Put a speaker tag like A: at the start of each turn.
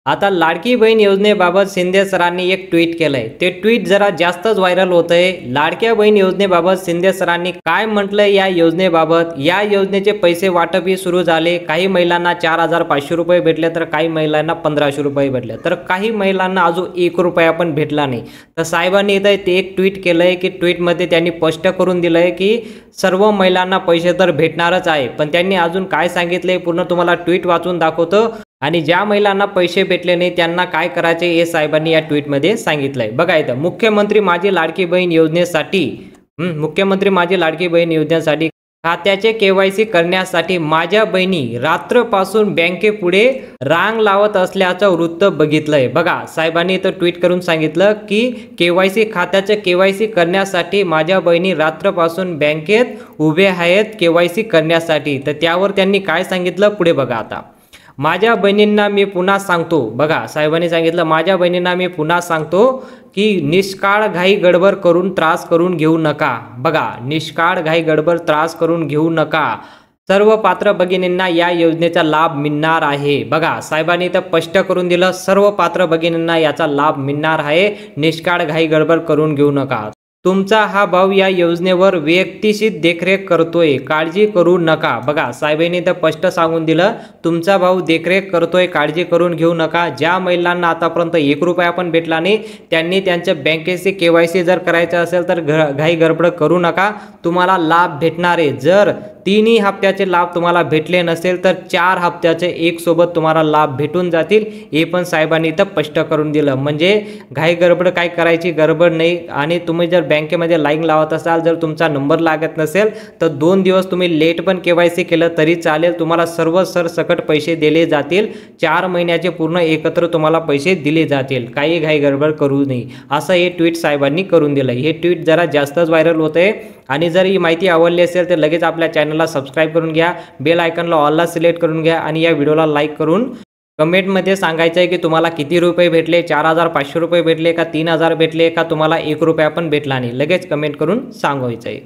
A: आता लाडकी बहीण योजनेबाबत शिंदे सरांनी एक ट्विट केलंय। ते ट्विट जरा जास्तच व्हायरल होतंय। लाडक्या बहीण योजनेबाबत शिंदे सरांनी काय म्हटलंय या योजनेबाबत? या योजनेचे पैसे वाटपही सुरू झाले। काही महिलांना 4,500 रुपये भेटले, तर काही महिलांना 1,500 रुपये भेटले, तर काही महिलांना अजून 1 रुपया पण भेटला नाही। तर साहेबांनी इथं ते एक ट्विट केलंय की ट्विटमध्ये त्यांनी स्पष्ट करून दिलंय की सर्व महिलांना पैसे तर भेटणारच आहे, पण त्यांनी अजून काय सांगितलंय पूर्ण तुम्हाला ट्विट वाचून दाखवतो। आणि ज्या महिलांना पैसे भेटले नाही त्यांना काय करायचे हे साहेबांनी या ट्विटमध्ये सांगितलंय। बघा इथं, मुख्यमंत्री माझी लाडकी बहीण योजनेसाठी खात्याचे केवायसी करण्यासाठी माझ्या बहिणी रात्रपासून बँकेपुढे रांग लावत असल्याचं वृत्त बघितलंय। बघा, साहेबांनी इथं ट्विट करून सांगितलं की खात्याचे केवायसी करण्यासाठी माझ्या बहिणी रात्रपासून बँकेत उभे आहेत केवायसी करण्यासाठी। तर त्यावर त्यांनी काय सांगितलं पुढे बघा आता। माझ्या बहिणींना मी पुन्हा सांगतो, बघा साहेबांनी सांगितलं, माझ्या बहिणींना मी पुन्हा सांगतो की निष्काळ घाई गडबड करून त्रास करून घेऊ नका। बघा, निष्काळ घाई गडबड त्रास करून घेऊ नका। सर्व पात्र भगिनींना या योजनेचा लाभ मिळणार आहे। बघा, साहेबांनी तर स्पष्ट करून दिलं, सर्व पात्र भगिनींना याचा लाभ मिळणार आहे। निष्काळ घाई गडबड करून घेऊ नका। तुमचा हा भाऊ या योजनेवर व्यक्तिशः देखरेख करतोय, काळजी करू नका। बघा, साहेबांनी तर स्पष्ट सांगून दिलं, तुमचा भाऊ देखरेख करतोय, काळजी करून घेऊ नका। ज्या महिलांना आतापर्यंत 1 रुपया पण भेटला नाही त्यांनी त्यांच्या बँकेचे केवायसी जर करायचं असेल तर घाई गडबड करू नका, तुम्हाला लाभ भेटणार आहे। जर 3 हप्त्याचे लाभ तुम्हाला भेटले नसेल तर 4 हप्त्याचे एक सोबत तुम्हाला लाभ भेटून जातील, हे पण साहेबांनी इथं स्पष्ट करून दिलं। म्हणजे घाई गडबड काय करायची गडबड नाही। आणि तुम्ही जर बँकेमध्ये लाईन लावत असाल, जर तुमचा नंबर लागत नसेल तर 2 दिवस तुम्ही लेट पण केवायसी केलं तरी चालेल, तुम्हाला सर्व सरसकट पैसे दिले जातील। 4 महिन्याचे पूर्ण एकत्र तुम्हाला पैसे दिले जातील, काही घाई गडबड करू नये, असं हे ट्विट साहेबांनी करून दिलं। हे ट्विट जरा जास्तच व्हायरल होतंय। आणि जर ही माहिती आवडली असेल तर लगेच आपल्या चॅनलला सबस्क्राईब करून घ्या, बेल आयकॉनला ऑलला सिलेक्ट करून घ्या आणि या व्हिडिओला लाईक करून कमेंटमध्ये सांगायचं आहे की तुम्हाला किती रुपये भेटले, 4,500 रुपये भेटले का 3,000 भेटले का तुम्हाला 1 रुपया पण भेटला नाही, लगेच कमेंट करून सांगायचं आहे।